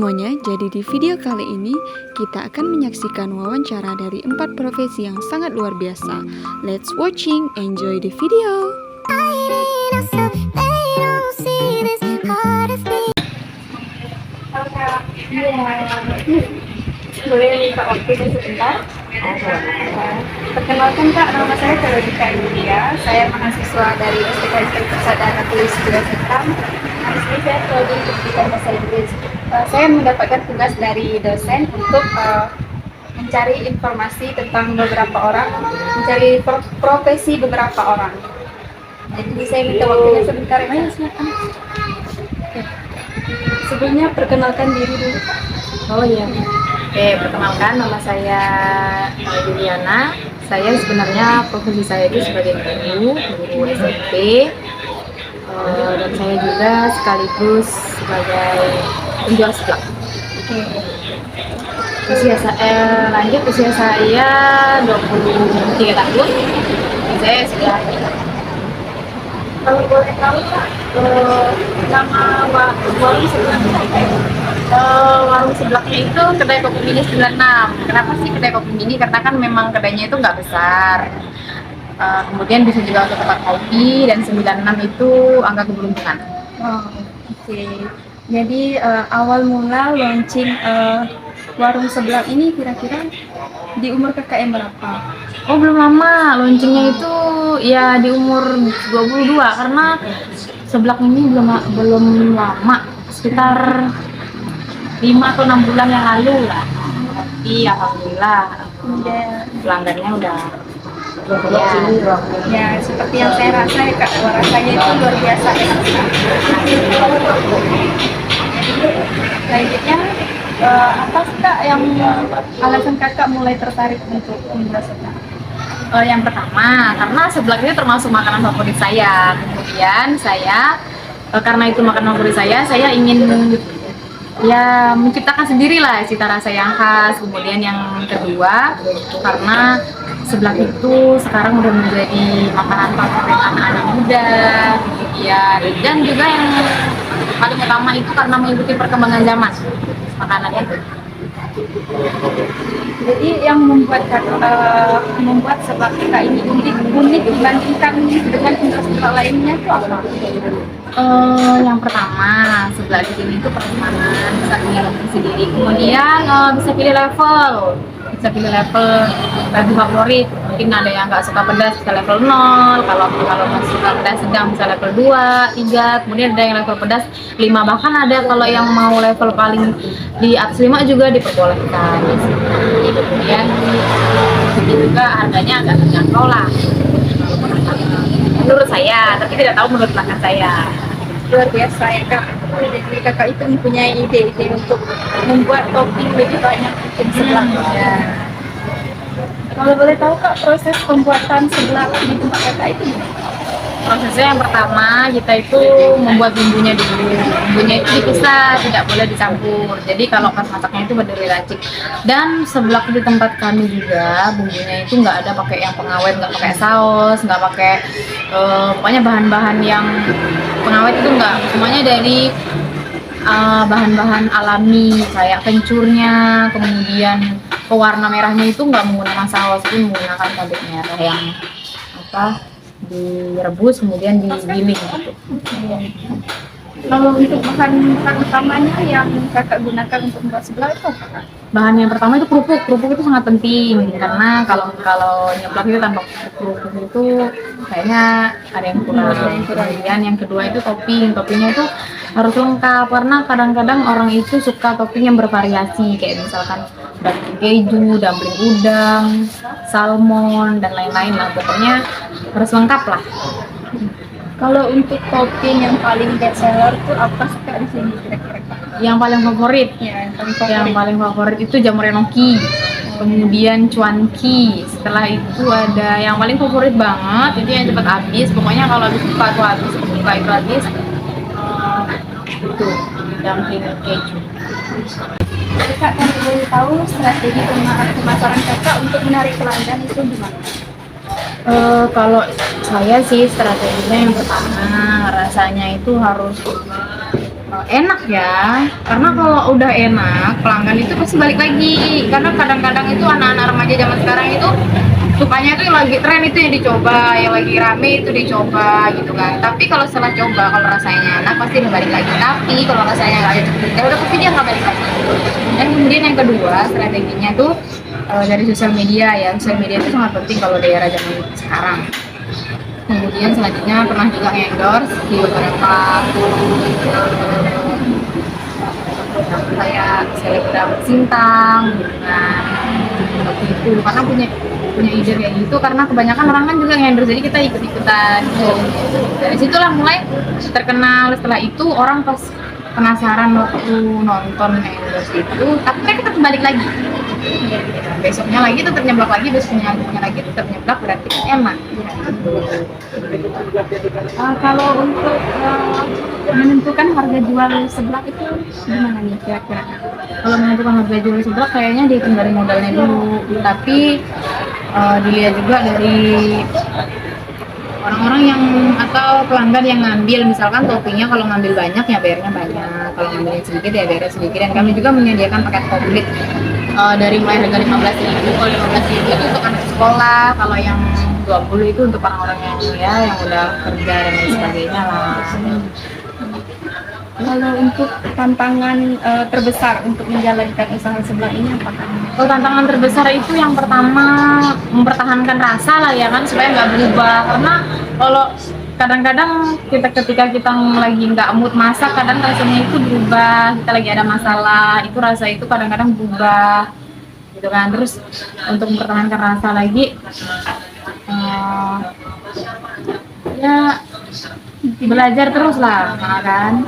semuanya, jadi di video kali ini kita akan menyaksikan wawancara dari 4 profesi yang sangat luar biasa. Let's watching, enjoy the video. Boleh minta waktunya sebentar? Perkenalkan Kak, nama saya Veronica Yulia. Saya mahasiswa dari STKSD Persada Tulis Jurusan Hitam. Di sini saya belajar untuk pendidikan bahasa Inggris. Saya mendapatkan tugas dari dosen untuk mencari informasi tentang beberapa orang, mencari profesi beberapa orang. Jadi saya minta waktunya sebentar ya. Silakan. Sebelumnya perkenalkan diri dulu. Oh iya. Oke, perkenalkan nama saya Juliana. Saya sebenarnya profesi saya itu sebagai guru SMP. Dan saya juga sekaligus sebagai penjual seblak. Usia saya 23 tahun. Saya sudah Kalau boleh tahu Kak, nama warung seblaknya warung seblaknya itu kedai kopi mini 96. Kenapa sih kedai kopi mini? Karena kan memang kedainya itu nggak besar. Kemudian bisa juga untuk tempat kopi, dan 96 itu angka keberuntungan. Oh, oke. Jadi awal mula launching warung seblak ini kira-kira di umur kakak yang berapa? Oh, belum lama. Launchingnya itu ya di umur 22, karena seblak ini belum lama, sekitar 5 atau 6 bulan yang lalu lah. Tapi alhamdulillah pelanggannya udah Ya, seperti yang saya rasa ya Kak, rasanya itu luar biasa enak sekali. Selanjutnya, apa sih Kak yang alasan kakak mulai tertarik untuk membuat seblak? Yang pertama, karena seblak ini termasuk makanan favorit saya. Kemudian saya, karena itu makanan favorit saya ingin ya menciptakan sendirilah cita rasa yang khas. Kemudian yang kedua, karena seblak itu sekarang udah menjadi makanan favorit anak-anak muda, ya, dan juga yang paling utama itu karena mengikuti perkembangan zaman makanan itu. Jadi yang membuat seblak kakak ini unik dibandingkan dengan seblak lainnya itu apa? Yang pertama, seblak di sini itu prasmanan, bisa pilih sendiri. Kemudian bisa pilih level favorit. Mungkin ada yang nggak suka pedas bisa level 0, kalau masih suka pedas sedang bisa level 2, 3. Kemudian ada yang level pedas 5, bahkan ada kalau yang mau level paling di atas 5 juga diperbolehkan. Kemudian juga harganya agak terjangkau lah menurut saya, tapi tidak tahu menurut pelanggan saya. Luar biasa ya Kak. Jadi kakak itu mempunyai ide-ide untuk membuat topping lebih banyak untuk seblaknya. Kalau boleh tahu Kak, proses pembuatan seblak di tempat kakak itu gimana? Prosesnya yang pertama, kita itu membuat bumbunya dulu. Bumbunya itu dipisah, tidak boleh dicampur. Jadi kalau pas masaknya itu berdiri racik. Dan seblak di tempat kami juga bumbunya itu nggak ada pakai yang pengawet, nggak pakai saus, nggak pakai pokoknya bahan-bahan yang pengawet itu nggak. Semuanya dari bahan-bahan alami kayak kencurnya, kemudian pewarna merahnya itu nggak menggunakan saus, tapi menggunakan cabai merah yang direbus kemudian digiling gitu. Kalau untuk bahan utamanya yang kakak gunakan untuk membuat seblak itu apa? Bahan yang pertama itu kerupuk itu sangat penting, karena kalau nyeblak itu tanpa kerupuk itu kayaknya ada yang kurang. Kemudian yang kedua itu toppingnya itu harus lengkap, karena kadang-kadang orang itu suka topping yang bervariasi, kayak misalkan dumpling keju, dumpling udang, salmon, dan lain-lain lah. Pokoknya harus lengkap lah. Kalau untuk topping yang paling best seller itu apa sih Kak di sini kira-kira? Yang paling favorit, yang paling favorit itu jamur enoki, kemudian cuanki. Setelah itu ada yang paling favorit banget, itu yang cepat habis. Pokoknya kalau habis buka itu habis. Itu dumpling keju. Kak, kalau boleh tahu strategi pemasaran kakak untuk menarik pelanggan itu gimana? Kalau saya sih strateginya yang pertama, rasanya itu harus Enak ya, karena kalau udah enak pelanggan itu pasti balik lagi. Karena kadang-kadang itu anak-anak remaja zaman sekarang itu sukanya tuh yang lagi tren itu yang dicoba, yang lagi rame itu dicoba gitu kan. Tapi kalau setelah coba, kalau rasanya enak pasti dia balik lagi. Tapi kalau rasanya nggak ada ya udah pasti dia nggak balik lagi. Dan kemudian yang kedua strateginya tuh dari sosial media ya. Sosial media itu sangat penting kalau di era zaman sekarang. Kemudian selanjutnya pernah juga endorse di beberapa kayak selebgram Sintang gitu kan, seperti itu. Karena punya ide kayak gitu, karena kebanyakan orang kan juga endorse, jadi kita ikut-ikutan gitu. Dari situlah mulai terkenal. Setelah itu orang pas penasaran waktu nonton endorse itu, tapi mereka tetap balik lagi. Besoknya lagi tetap nyeblak lagi, besoknya lagi tetap nyeblak, berarti kan enak. Kalau untuk menentukan harga jual seblak itu gimana nih kira-kira? Kalau menentukan harga jual seblak kayaknya dihitung dari modalnya dulu, tapi dilihat juga dari orang-orang yang atau pelanggan yang ngambil. Misalkan toppingnya kalau ngambil banyak ya bayarnya banyak, kalau ngambilnya sedikit ya bayarnya sedikit. Dan kami juga menyediakan paket komplit dari mulai harga 15.000. Kalau 15.000 itu untuk anak sekolah, kalau yang 20 itu untuk orang-orang yang yang udah kerja dan lain sebagainya lah. Kalau untuk tantangan terbesar untuk menjalankan usaha seblak ini apa? Kalau tantangan terbesar itu yang pertama mempertahankan rasa lah ya kan, supaya nggak berubah. Karena kalau kadang-kadang ketika kita lagi nggak mood masak, kadang rasanya itu berubah. Kita lagi ada masalah, itu rasa itu kadang-kadang berubah gitu kan. Terus untuk mempertahankan rasa lagi ya belajar terus lah kan.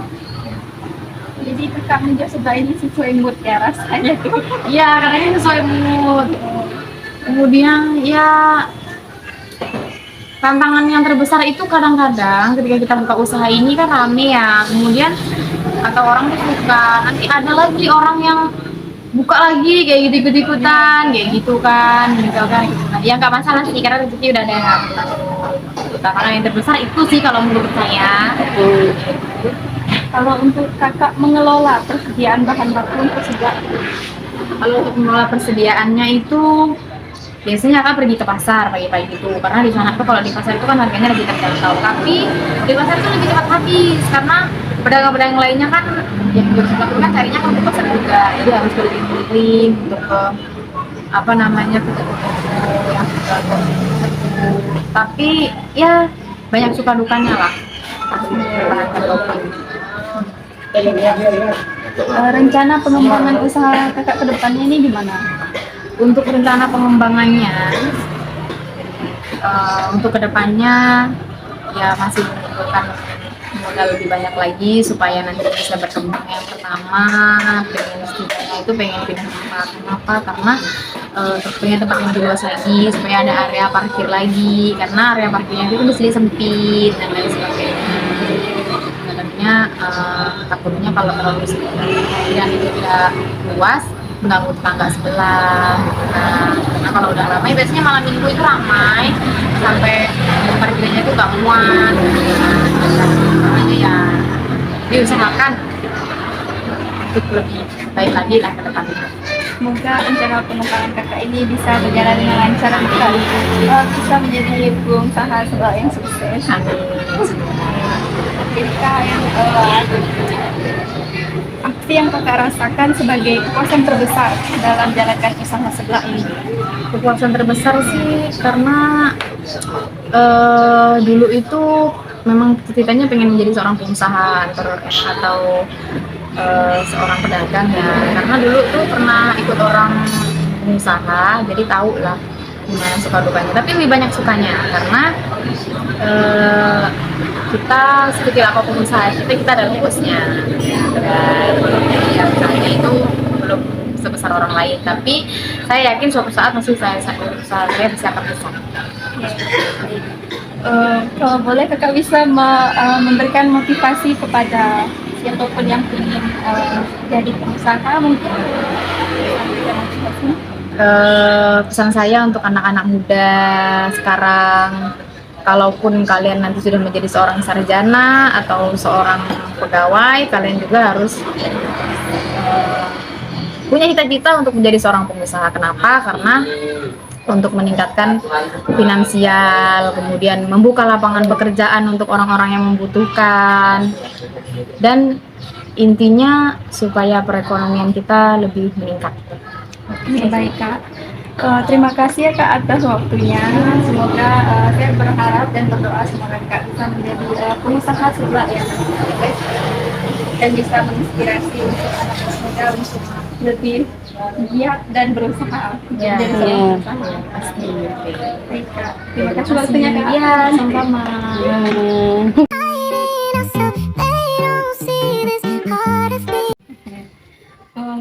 Jadi kakak menjual seblak ini sesuai mood ya rasanya tuh. Iya, karena ini sesuai mood. Kemudian ya tantangan yang terbesar itu kadang-kadang ketika kita buka usaha ini kan rame ya. Kemudian atau orang tuh suka, nanti ada lagi orang yang buka lagi kayak gitu ikut-ikutan kayak gitu kan, misalkan gitu. Ya nggak masalah sih, karena rezeki udah ada yang ngatur. Tantangan yang terbesar itu sih kalau menurut saya. Kalau untuk kakak mengelola persediaan bahan baku untuk seblak, Kalau untuk mengelola persediaannya itu biasanya kakak pergi ke pasar pagi-pagi gitu, karena di sana tuh kalau di pasar itu kan harganya lebih terjangkau. Tapi di pasar itu lebih cepat habis karena pedagang-pedagang lainnya kan yang jual seblak itu kan carinya kan ke pasar juga, jadi harus keliling-keliling untuk ke apa namanya ke toko-toko yang jual kopi. Tapi ya banyak suka dukanya lah. rencana pengembangan usaha kakak ke depannya ini gimana? Untuk rencana pengembangannya, untuk kedepannya ya masih membutuhkan modal lebih banyak lagi supaya nanti bisa berkembang. Yang pertama setidaknya itu pengen pindah tempat. Kenapa? Karena pengen tempat yang lebih luas lagi, supaya ada area parkir lagi, karena area parkirnya itu di sini sempit dan lain sebagainya. Sebenarnya takutnya kalau terlalu sempit dan itu tidak luas mengganggu tetangga sebelah gitu kan. Karena kalau udah ramai, biasanya malam minggu itu ramai sampai parkirnya itu gak muat gitu kan. Makanya ya diusahakan untuk lebih baik lagi lah ke depannya. Semoga rencana pengembangan kakak ini bisa berjalan dengan lancar dan bisa menjadi pengusaha seblak yang sukses. Amin. Jadi kak, apa yang kakak rasakan sebagai kepuasan terbesar dalam menjalankan usaha seblak ini? Kepuasan terbesar sih karena dulu itu memang cita-citanya pengen menjadi seorang pengusaha atau seorang pedagang ya. Karena dulu tuh pernah ikut orang pengusaha, jadi tahu lah gimana suka dukanya. Tapi lebih banyak sukanya karena kita sekecil apapun usaha kita ada lupusnya. Dan ya usahanya itu belum sebesar orang lain, tapi saya yakin suatu saat masih usaha saya bisa akan besar. Kalau boleh kakak bisa memberikan motivasi kepada siapapun yang ingin jadi pengusaha, mungkin memberikan motivasi. Pesan saya untuk anak-anak muda sekarang, kalaupun kalian nanti sudah menjadi seorang sarjana atau seorang pegawai, kalian juga harus punya cita-cita untuk menjadi seorang pengusaha. Kenapa? Karena untuk meningkatkan finansial, kemudian membuka lapangan pekerjaan untuk orang-orang yang membutuhkan, dan intinya supaya perekonomian kita lebih meningkat. Oke, baik Kak. Terima kasih ya Kak atas waktunya. Semoga saya berharap dan berdoa semoga Kak bisa menjadi pengusaha sebelah yang sukses dan bisa menginspirasi untuk anak muda untuk lebih giat dan berusaha Ya, menjadi seorang pengusaha. pasti. Baik Kak. Terima kasih waktunya Kak. Ya, sama-sama.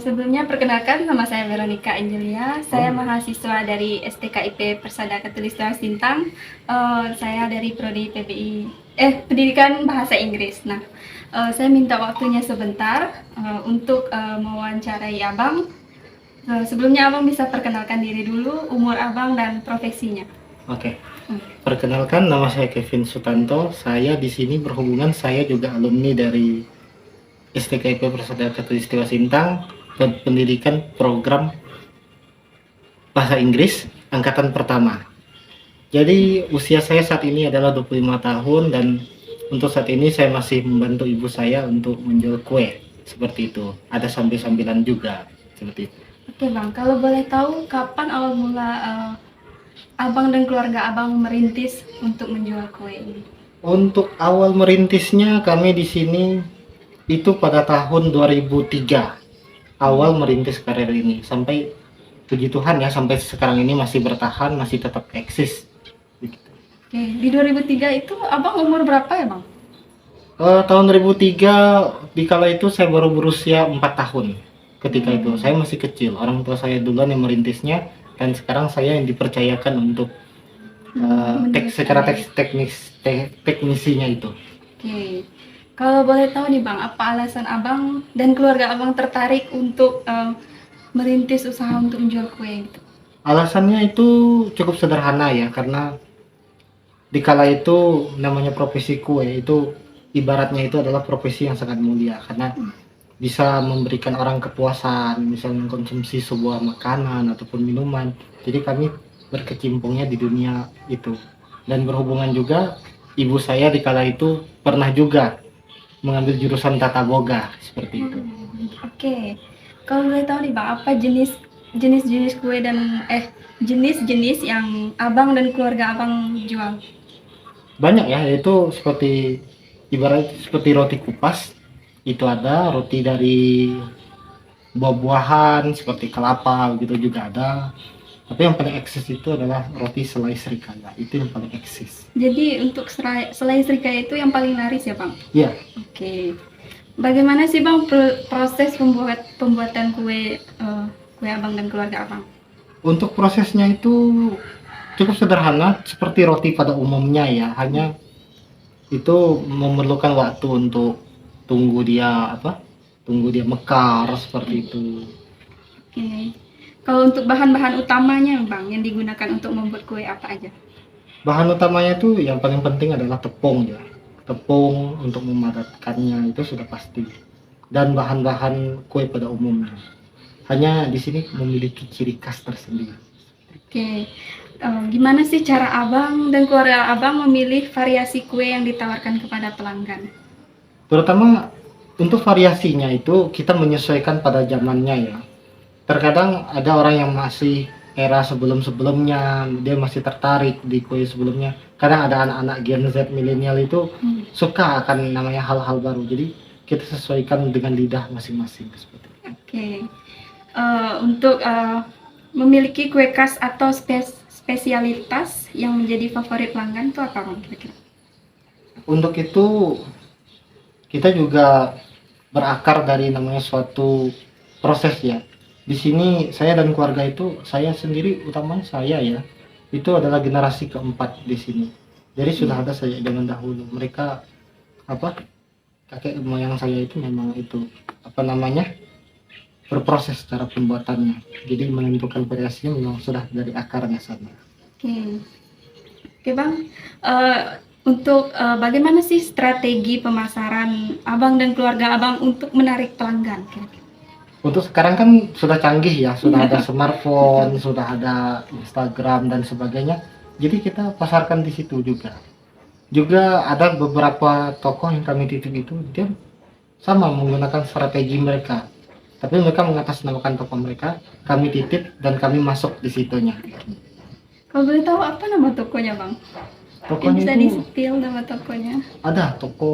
Sebelumnya perkenalkan, nama saya Veronica Angelia. Saya mahasiswa dari STKIP Persada Katulistiwa Sintang. Saya dari prodi Pendidikan Bahasa Inggris. Nah, saya minta waktunya sebentar untuk mewawancarai Abang. Sebelumnya Abang bisa perkenalkan diri dulu, umur Abang dan profesinya. Oke. Perkenalkan, nama saya Kevin Sutanto. Saya di sini berhubungan, saya juga alumni dari STKIP Persada Katulistiwa Sintang, pendidikan program bahasa Inggris angkatan pertama. Jadi usia saya saat ini adalah 25 tahun dan untuk saat ini saya masih membantu ibu saya untuk menjual kue seperti itu. Ada sambil-sambilan juga seperti itu. Oke Bang, kalau boleh tahu kapan awal mula Abang dan keluarga Abang merintis untuk menjual kue ini? Untuk awal merintisnya kami di sini itu pada tahun 2003 awal merintis karir ini, sampai puji Tuhan ya sampai sekarang ini masih bertahan, masih tetap eksis. Oke, di 2003 itu Abang umur berapa ya Bang? Tahun 2003 di kala itu saya baru berusia 4 tahun. Ketika itu saya masih kecil, orang tua saya duluan yang merintisnya dan sekarang saya yang dipercayakan untuk teknisinya itu. Oke, kalau boleh tahu nih Bang, apa alasan Abang dan keluarga Abang tertarik untuk merintis usaha untuk menjual kue gitu? Alasannya itu cukup sederhana ya, karena dikala itu namanya profesi kue itu ibaratnya itu adalah profesi yang sangat mulia karena bisa memberikan orang kepuasan, misalnya mengkonsumsi sebuah makanan ataupun minuman. Jadi kami berkecimpungnya di dunia itu dan berhubungan juga ibu saya dikala itu pernah juga mengambil jurusan tata boga seperti itu. Oke, kalau boleh tahu nih Bang, apa jenis kue dan jenis-jenis yang Abang dan keluarga Abang jual? Banyak ya, yaitu seperti ibarat seperti roti kupas, itu ada roti dari buah-buahan seperti kelapa gitu juga ada. Tapi yang paling eksis itu adalah roti selai serikaya, itu yang paling eksis. Jadi untuk selai serikaya itu yang paling laris ya Bang? Iya. Oke. Bagaimana sih Bang proses pembuatan kue Abang dan keluarga Abang? Untuk prosesnya itu cukup sederhana seperti roti pada umumnya ya, hanya itu memerlukan waktu untuk tunggu dia mekar seperti itu. Oke. Kalau untuk bahan-bahan utamanya Bang yang digunakan untuk membuat kue apa aja? Bahan utamanya itu yang paling penting adalah tepung ya. Tepung untuk memadatkannya itu sudah pasti. Dan bahan-bahan kue pada umumnya. Hanya di sini memiliki ciri khas tersendiri. Oke. Gimana sih cara Abang dan keluarga Abang memilih variasi kue yang ditawarkan kepada pelanggan? Terutama untuk variasinya itu kita menyesuaikan pada zamannya ya. Terkadang ada orang yang masih era sebelum-sebelumnya, dia masih tertarik di kue sebelumnya. Kadang ada anak-anak Gen Z milenial itu suka akan namanya hal-hal baru. Jadi kita sesuaikan dengan lidah masing-masing seperti itu. Oke. Untuk memiliki kue khas atau spesialitas yang menjadi favorit pelanggan itu apa Bang kira-kira? Untuk itu kita juga berakar dari namanya suatu proses ya. Di sini saya dan keluarga itu, saya sendiri utamanya saya ya, itu adalah generasi keempat di sini. Jadi sudah ada sejak zaman dahulu. Mereka kakek moyang saya itu memang itu berproses cara pembuatannya. Jadi menentukan variasinya memang sudah dari akarnya sana. Oke. Oke Bang, untuk bagaimana sih strategi pemasaran Abang dan keluarga Abang untuk menarik pelanggan kira-kira? Untuk sekarang kan sudah canggih ya, sudah ada smartphone, sudah ada Instagram dan sebagainya. Jadi kita pasarkan di situ juga. Juga ada beberapa toko yang kami titip itu dia sama menggunakan strategi mereka. Tapi mereka mengatasnamakan toko mereka, kami titip dan kami masuk di situnya. Kalau boleh tahu apa nama tokonya Bang? Mungkin Tokonya bisa itu di-spill nama tokonya. ada toko,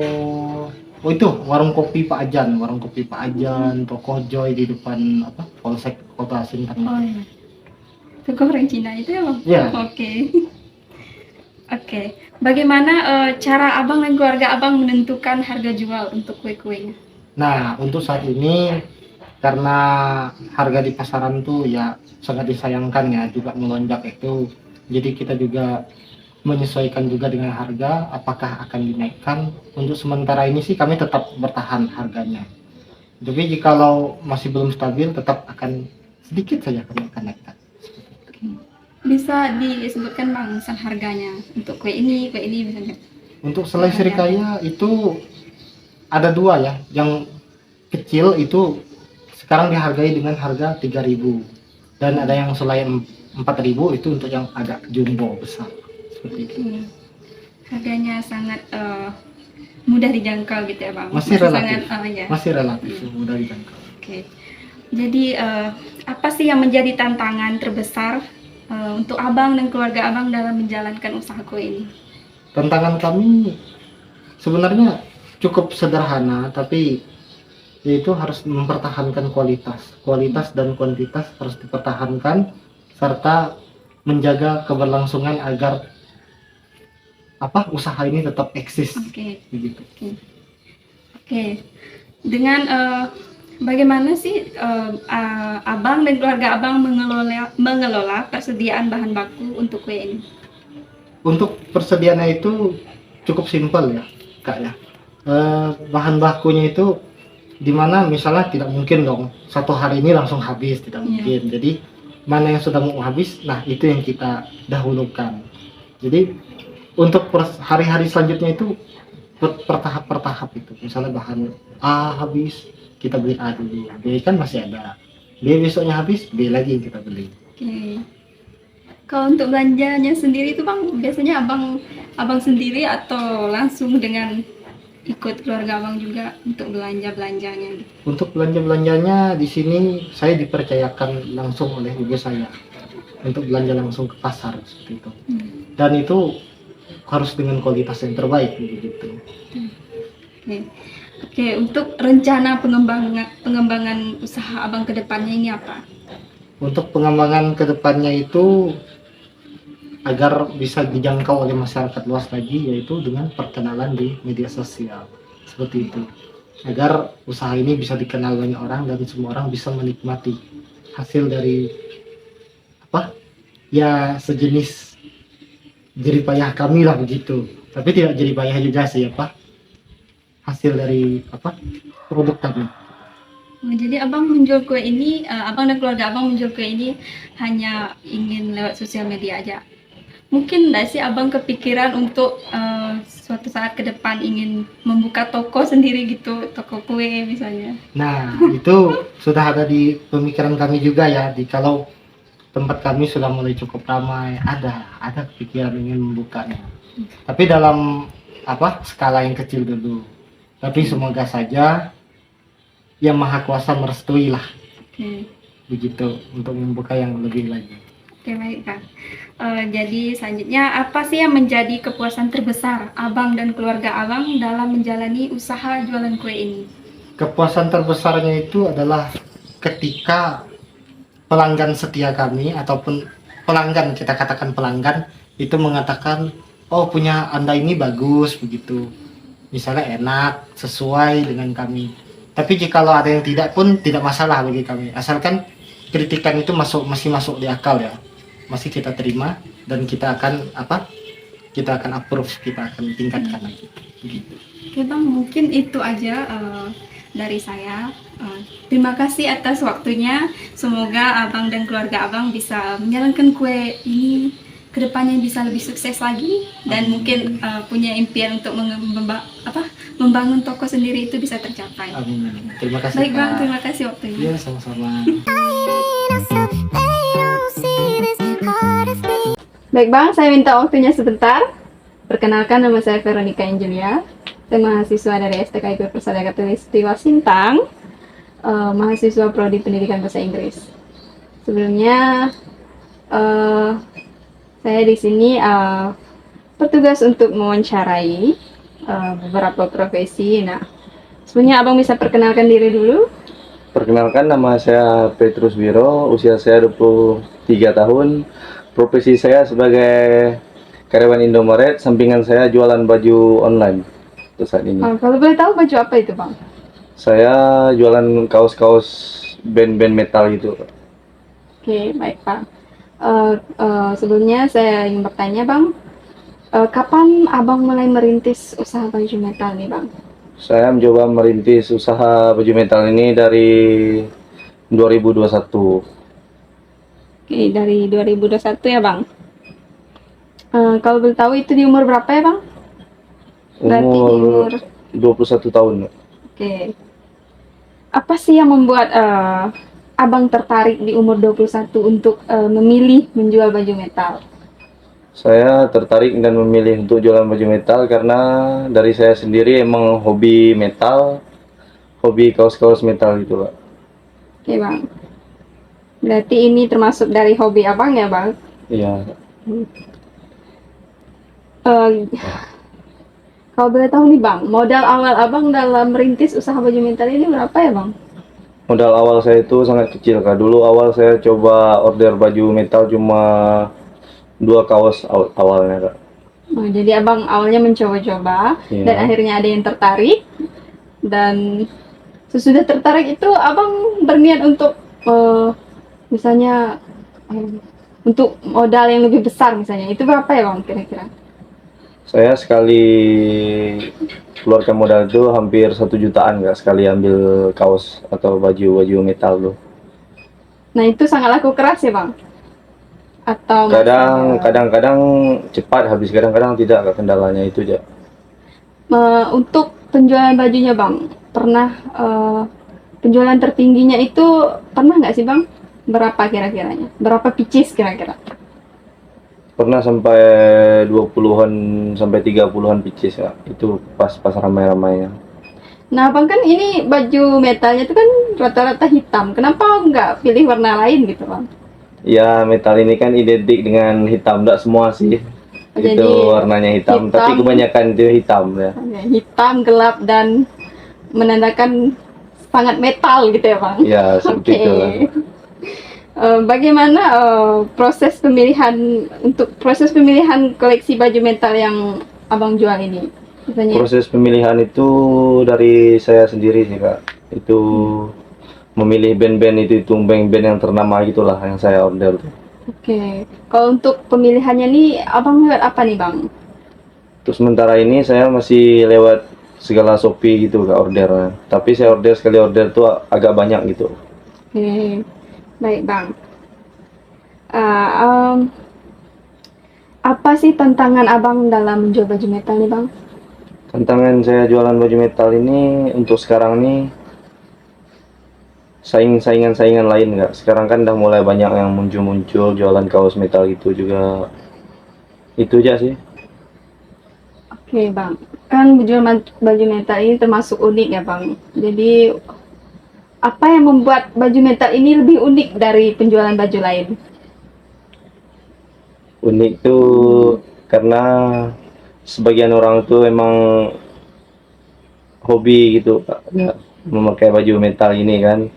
oh itu warung kopi Pak Ajan, toko Joy di depan apa Polsek Kota Sintang. Oh iya. Toko orang Cina itu ya Bang? Iya. Oke. Oke. Bagaimana cara Abang dan keluarga Abang menentukan harga jual untuk kue-kuenya? Nah, untuk saat ini karena harga di pasaran tuh ya sangat disayangkan ya, juga melonjak itu. Jadi kita juga menyesuaikan juga dengan harga, apakah akan dinaikkan. Untuk sementara ini sih kami tetap bertahan harganya. Tapi jikalau masih belum stabil, tetap akan sedikit saja kami akan naikkan. Bisa disebutkan Bang misal harganya untuk kue ini misalnya. Untuk selai serikaya itu ada dua ya, yang kecil itu sekarang dihargai dengan harga 3.000 dan ada yang selai 4.000 itu untuk yang agak jumbo besar seperti itu. Harganya sangat mudah dijangkau gitu ya Bang. Masih relatif, sangat, ya. masih relatif mudah dijangkau. Oke. Jadi apa sih yang menjadi tantangan terbesar untuk Abang dan keluarga Abang dalam menjalankan usaha kue ini? Tantangan kami sebenarnya cukup sederhana, tapi yaitu harus mempertahankan kualitas dan kuantitas harus dipertahankan, serta menjaga keberlangsungan agar usaha ini tetap eksis. Oke. Begitu. Oke. Dengan bagaimana sih Abang dan keluarga Abang mengelola persediaan bahan baku untuk kue ini? Untuk persediaannya itu cukup simpel ya Kak ya. Bahan bakunya itu dimana misalnya tidak mungkin dong satu hari ini langsung habis, tidak mungkin. Jadi mana yang sudah mau habis, nah itu yang kita dahulukan. Jadi untuk hari-hari selanjutnya itu bertahap itu. Misalnya bahan A habis, kita beli A dulu, B kan masih ada, B besoknya habis, B lagi yang kita beli. Oke. Kalau untuk belanjanya sendiri itu Bang, biasanya abang sendiri atau langsung dengan ikut keluarga Abang juga untuk belanjanya? Untuk belanja-belanjanya di sini saya dipercayakan langsung oleh ibu saya untuk belanja langsung ke pasar seperti itu. Dan itu harus dengan kualitas yang terbaik begitu. Oke, untuk rencana pengembangan usaha Abang ke depannya ini apa? Untuk pengembangan ke depannya itu agar bisa dijangkau oleh masyarakat luas lagi, yaitu dengan perkenalan di media sosial seperti itu, agar usaha ini bisa dikenal banyak orang dan semua orang bisa menikmati hasil dari sejenis jeripayah kami lah begitu, tapi tidak jeripayah juga sih hasil dari produk kami. Jadi Abang menjual kue ini, Abang dan keluarga Abang menjual kue ini hanya ingin lewat sosial media aja. Mungkin nggak sih Abang kepikiran untuk suatu saat ke depan ingin membuka toko sendiri gitu, toko kue misalnya? Nah, itu sudah ada di pemikiran kami juga ya. Kalau tempat kami sudah mulai cukup ramai, ada pikiran ingin membukanya. Tapi dalam skala yang kecil dulu. Tapi semoga saja Yang Maha Kuasa merestui lah. Begitu untuk membuka yang lebih lagi. Oke, baik Kak. Jadi selanjutnya apa sih yang menjadi kepuasan terbesar Abang dan keluarga Abang dalam menjalani usaha jualan kue ini? Kepuasan terbesarnya itu adalah ketika pelanggan setia kami ataupun pelanggan, kita katakan pelanggan, itu mengatakan, oh punya Anda ini bagus begitu. Misalnya enak, sesuai dengan kami. Tapi jikalau ada yang tidak pun tidak masalah bagi kami. Asalkan kritikan itu masih masuk di akal ya. Masih kita terima dan kita akan approve, kita akan tingkatkan lagi. Begitu. Oke Bang, mungkin itu aja dari saya. Terima kasih atas waktunya. Semoga Abang dan keluarga Abang bisa menjalankan kue ini kedepannya bisa lebih sukses lagi dan mungkin punya impian untuk membangun toko sendiri itu bisa tercapai. Amin. Terima kasih. Baik Bang, Kak. terima kasih waktunya. Iya, sama-sama. Baik Bang, saya minta waktunya sebentar. Perkenalkan, nama saya Veronica Angelia. Saya mahasiswa dari STKIP Persada Khatulistiwa Sintang, mahasiswa Prodi Pendidikan Bahasa Inggris. Sebelumnya, saya di sini bertugas untuk mewawancarai beberapa profesi. Nah, sebenarnya Abang bisa perkenalkan diri dulu. Perkenalkan, nama saya Petrus Wiro, usia saya 23 tahun. Profesi saya sebagai karyawan Indomaret, sampingan saya jualan baju online untuk saat ini. Kalau boleh tahu baju apa itu Bang? Saya jualan kaos-kaos band-band metal gitu. Oke, baik Bang. Sebelumnya saya ingin bertanya Bang, kapan Abang mulai merintis usaha baju metal nih Bang? Saya mencoba merintis usaha baju metal ini dari 2021. Oke, dari 2021 ya Bang. Kalau boleh tahu itu di umur berapa ya Bang? Berarti di Umur 21 tahun. Oke. Apa sih yang membuat Abang tertarik di umur 21 untuk memilih menjual baju metal? Saya tertarik dan memilih untuk jualan baju metal karena dari saya sendiri emang hobi metal, hobi kaos-kaos metal gitu Pak. Oke Bang. Berarti ini termasuk dari hobi Abang ya Bang? Iya. Kalau boleh tahu nih Bang, modal awal Abang dalam merintis usaha baju metal ini berapa ya Bang? Modal awal saya itu sangat kecil Kak. Dulu awal saya coba order baju metal cuma 2 kaos awalnya Kak. Oh, jadi Abang awalnya mencoba-coba Iya. dan akhirnya ada yang tertarik, dan sesudah tertarik itu Abang berniat untuk misalnya untuk modal yang lebih besar misalnya, itu berapa ya Bang kira-kira? Saya sekali keluarkan modal itu hampir 1 jutaan Kak, sekali ambil kaos atau baju metal tuh. Nah itu sangat laku keras ya Bang? Atau Kadang-kadang cepat habis, kadang-kadang tidak Kak, kendalanya itu aja. untuk penjualan bajunya Bang, pernah penjualan tertingginya itu pernah nggak sih Bang? Berapa kira-kiranya? Berapa pieces kira-kira? Pernah sampai 20-an sampai 30-an pieces ya. Itu pas ramai-ramainya. Nah Bang, kan ini baju metalnya itu kan rata-rata hitam. Kenapa nggak pilih warna lain gitu Bang? Ya, metal ini kan identik dengan hitam, enggak semua sih. Jadi, Itu warnanya hitam, tapi hitam. kebanyakan itu hitam ya. Hitam, gelap, dan menandakan sangat metal gitu ya Bang? Ya, seperti Oke. itu lah. Bagaimana proses pemilihan koleksi baju metal yang Abang jual ini? Misalnya, Proses pemilihan itu dari saya sendiri sih Kak. Itu memilih band-band itu band-band yang ternama gitulah yang saya order tuh. oke. Kalau untuk pemilihannya nih, Abang lewat apa nih Bang? Terus sementara ini saya masih lewat segala Shopee gitu Kak ordernya. Tapi saya sekali order tuh agak banyak gitu. Oke, baik Bang. Apa sih tantangan Abang dalam menjual baju metal nih Bang? Tantangan saya jualan baju metal ini untuk sekarang nih saingan lain nggak. Sekarang kan udah mulai banyak yang muncul jualan kaos metal gitu juga. Itu aja sih. Oke Bang, kan menjual baju metal ini termasuk unik ya Bang. Jadi apa yang membuat baju metal ini lebih unik dari penjualan baju lain? Unik tuh karena sebagian orang tuh emang hobi gitu Kak, ya, memakai baju metal ini kan.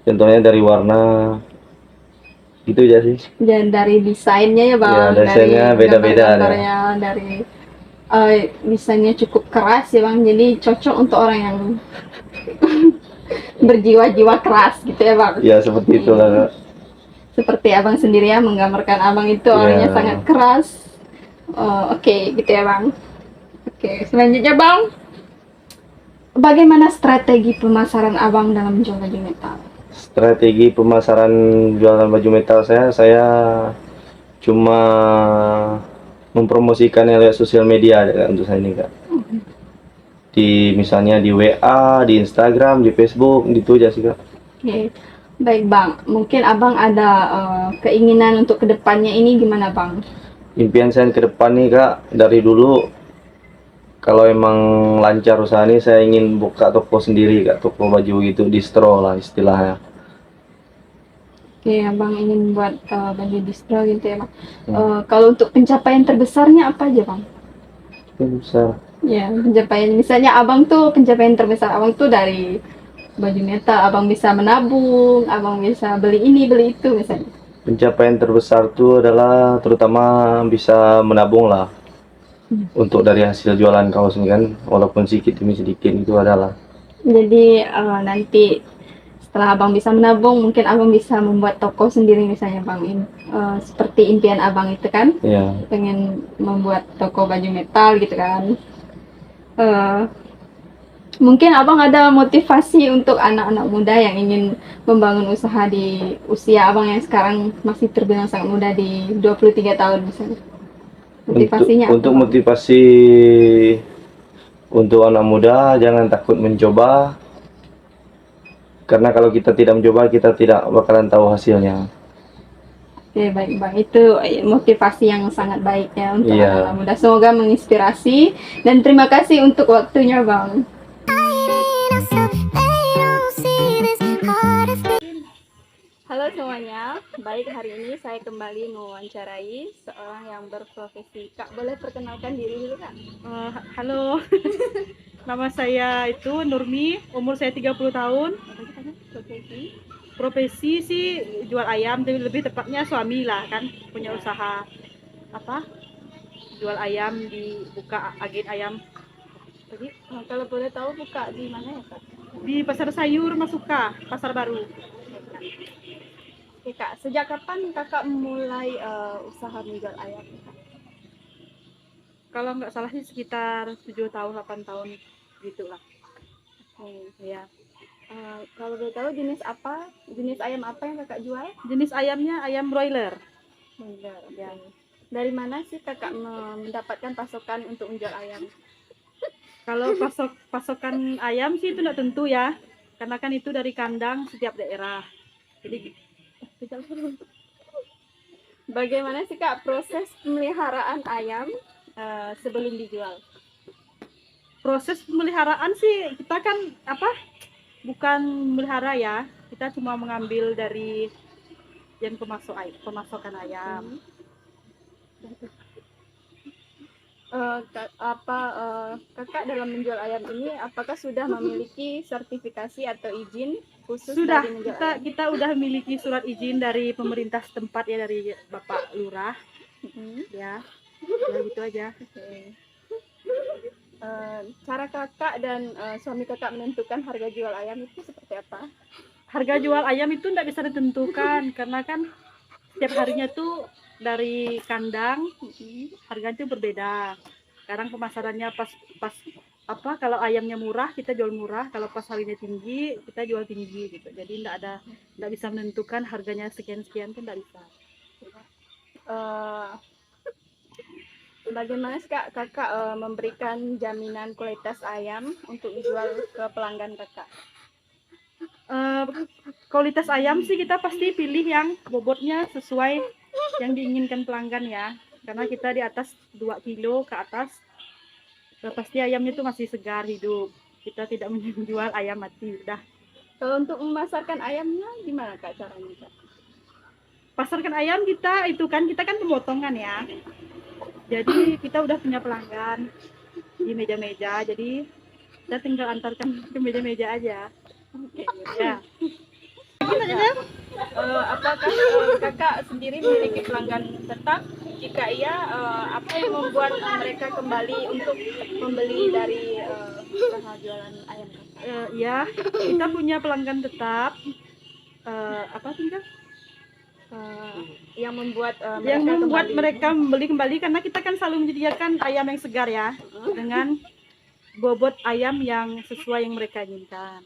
Contohnya dari warna, itu aja sih. Dan dari desainnya ya Bang, Ya, desainnya beda-beda, gambar-gambarnya, dari desainnya cukup keras ya Bang. Jadi cocok untuk orang yang berjiwa-jiwa keras gitu ya Bang. Ya seperti itulah Kak. Seperti Abang sendiri ya, menggambarkan Abang itu orangnya Ya. sangat keras. Oke, gitu ya Bang. Oke, selanjutnya Bang, bagaimana strategi pemasaran Abang dalam menjual baju metal? Strategi pemasaran jualan baju metal saya cuma mempromosikannya lewat sosial media ya, Kak, untuk saya ini Kak. Di misalnya di WA, di Instagram, di Facebook, gitu aja sih Kak. Oke, baik Bang. Mungkin Abang ada keinginan untuk kedepannya ini gimana Bang? Impian saya ke depan nih Kak, dari dulu kalau emang lancar usaha ini saya ingin buka toko sendiri Kak, toko baju gitu, distro lah istilahnya. Oke, Abang ingin buat baju distro gitu ya Bang. Kalau untuk pencapaian terbesarnya apa aja Bang? Itu besar. Ya, pencapaian misalnya Abang tuh pencapaian terbesar Abang tuh dari baju metal, Abang bisa menabung, Abang bisa beli ini, beli itu misalnya. Pencapaian terbesar itu adalah terutama bisa menabung lah. Untuk dari hasil jualan kaos ini kan, walaupun sedikit demi sedikit itu adalah. Jadi nanti setelah Abang bisa menabung, mungkin Abang bisa membuat toko sendiri misalnya Bang. Seperti impian Abang itu kan, Ya, pengen membuat toko baju metal gitu kan. Mungkin Abang ada motivasi untuk anak-anak muda yang ingin membangun usaha di usia Abang yang sekarang masih terbilang sangat muda di 23 tahun misalnya. Motivasinya untuk apa, Bang? motivasi untuk anak muda jangan takut mencoba, karena kalau kita tidak mencoba kita tidak bakalan tahu hasilnya. Oke, baik Bang. Itu motivasi yang sangat baik ya untuk Iya. anak-anak muda. Semoga menginspirasi dan terima kasih untuk waktunya Bang. Halo semuanya, baik hari ini saya kembali mewawancarai seorang yang berprofesi. Kak, boleh perkenalkan diri dulu Kak? Halo, nama saya itu Nurmi, umur saya 30 tahun. Profesi. Profesi sih jual ayam, tapi lebih tepatnya suami lah kan, punya usaha apa? Jual ayam, buka agen ayam. Jadi Kalau boleh tahu buka di mana ya Kak? di Pasar Sayur Masuka, Pasar Baru. Oke Kak, sejak kapan Kakak mulai usaha menjual ayam Kak? Kalau nggak salah sih sekitar 7 tahun, 8 tahun gitu lah. Ya. Kalau boleh tahu jenis ayam apa yang Kakak jual? Jenis ayamnya ayam broiler. Enggak, Ya. Dari mana sih Kakak mendapatkan pasokan untuk menjual ayam? Kalau pasokan ayam sih itu tidak tentu ya, karena kan itu dari kandang setiap daerah. Jadi Bagaimana sih Kak proses pemeliharaan ayam sebelum dijual? proses pemeliharaan sih kita kan bukan melihara ya, kita cuma mengambil dari yang pemasokan ayam. Kakak dalam menjual ayam ini apakah sudah memiliki sertifikasi atau izin khusus Sudah, dari menjual ayam? kita udah memiliki surat izin dari pemerintah setempat ya, dari Bapak Lurah. Ya gitu aja. Cara Kakak dan suami Kakak menentukan harga jual ayam itu seperti apa? Harga jual ayam itu tidak bisa ditentukan karena kan setiap harinya tuh dari kandang harganya itu berbeda. Sekarang pemasarannya pas kalau ayamnya murah kita jual murah, kalau pas harinya tinggi kita jual tinggi gitu. Jadi tidak bisa menentukan harganya sekian pun tidak bisa. Bagaimana sih Kakak memberikan jaminan kualitas ayam untuk dijual ke pelanggan Kakak? Kualitas ayam sih kita pasti pilih yang bobotnya sesuai yang diinginkan pelanggan ya, karena kita di atas 2 kilo ke atas pasti ayamnya itu masih segar hidup, kita tidak menjual ayam mati. Udah. Kalau untuk memasarkan ayamnya gimana Kak caranya Kak? Pasarkan ayam kita kan pemotongan ya, jadi kita udah punya pelanggan di meja-meja, jadi kita tinggal antarkan ke meja-meja aja. Ya. Apakah Kakak sendiri memiliki pelanggan tetap? Jika iya, apa yang membuat mereka kembali untuk membeli dari usaha jualan ayam Kakak? Ya, kita punya pelanggan tetap. Yang membuat mereka membeli kembali karena kita kan selalu menyediakan ayam yang segar ya, dengan bobot ayam yang sesuai yang mereka inginkan.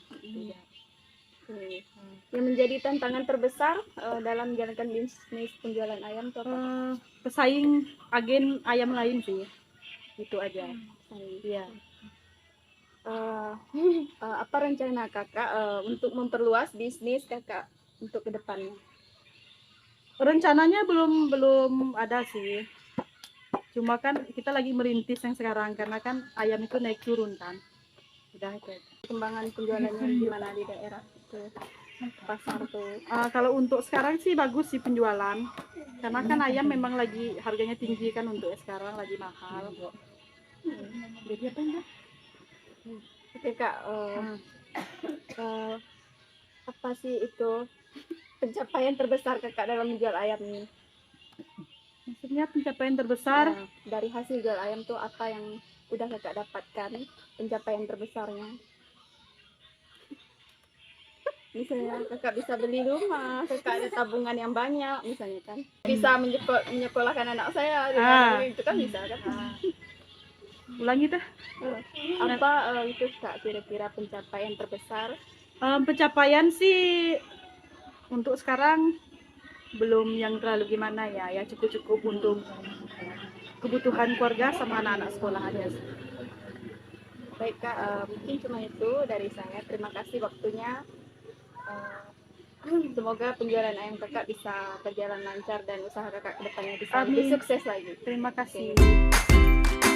Yang menjadi tantangan terbesar dalam menjalankan bisnis penjualan ayam itu apa? Pesaing agen ayam lain sih, itu aja. Iya. Apa rencana kakak untuk memperluas bisnis kakak untuk kedepannya? Rencananya belum ada sih. Cuma kan kita lagi merintis yang sekarang karena kan ayam itu naik turun kan. Udah itu. Perkembangan penjualannya gimana di daerah itu pasar tuh? Kalau untuk sekarang sih bagus sih penjualan. Karena kan ayam memang lagi harganya tinggi kan untuk sekarang lagi mahal. Jadi apa enggak? Oke kak, apa sih itu pencapaian terbesar kakak dalam menjual ayam ini? Maksudnya pencapaian terbesar Nah, dari hasil jual ayam tuh apa yang udah kakak dapatkan pencapaian terbesarnya? Misalnya kakak bisa beli rumah, kakak ada tabungan yang banyak misalnya kan, bisa menyekolahkan anak saya itu kan bisa kan. ulangi dah. Apa itu kak kira-kira pencapaian terbesar? Pencapaian sih untuk sekarang belum yang terlalu gimana ya cukup untuk kebutuhan keluarga sama anak-anak sekolah aja sih. Baik kak, mungkin cuma itu dari saya. Terima kasih waktunya. Semoga penjualan ayam kakak bisa berjalan lancar dan usaha kakak kedepannya bisa lebih Amin. sukses lagi. Terima kasih. Oke.